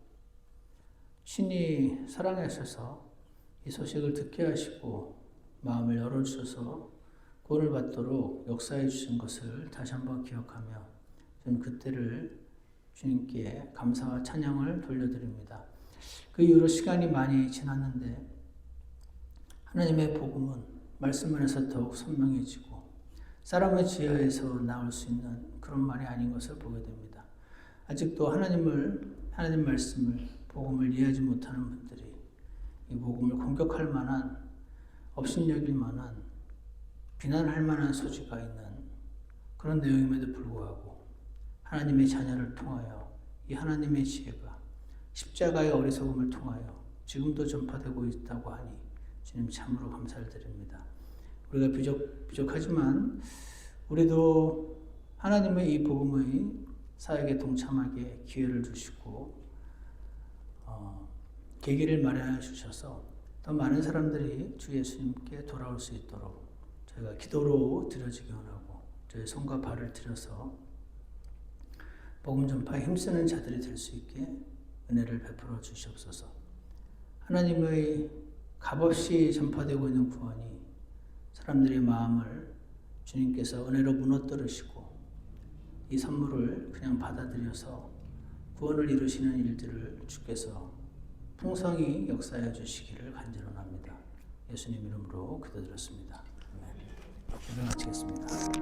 친히 사랑하셔서 이 소식을 듣게 하시고 마음을 열어주셔서 구원을 받도록 역사해 주신 것을 다시 한번 기억하며 저는 그때를 주님께 감사와 찬양을 돌려드립니다. 그 이후로 시간이 많이 지났는데 하나님의 복음은 말씀 안에서 더욱 선명해지고 사람의 지혜에서 나올 수 있는 그런 말이 아닌 것을 보게 됩니다. 아직도 하나님 말씀을, 복음을 이해하지 못하는 분들이 이 복음을 공격할 만한, 업신여길 만한, 비난할 만한 소지가 있는 그런 내용임에도 불구하고 하나님의 자녀를 통하여 이 하나님의 지혜가 십자가의 어리석음을 통하여 지금도 전파되고 있다고 하니 주님 참으로 감사를 드립니다. 우리가 부족하지만 우리도 하나님의 이 복음의 사역에 동참하게 기회를 주시고 계기를 마련해 주셔서 더 많은 사람들이 주 예수님께 돌아올 수 있도록 저희가 기도로 드려지기 원하고 저희 손과 발을 들여서 복음 전파에 힘쓰는 자들이 될 수 있게 은혜를 베풀어 주시옵소서. 하나님의 값없이 전파되고 있는 구원이 사람들의 마음을 주님께서 은혜로 무너뜨리시고 이 선물을 그냥 받아들여서 구원을 이루시는 일들을 주께서 풍성히 역사해 주시기를 간절합니다. 예수님 이름으로 기도드렸습니다. 아멘. 기도 마치겠습니다.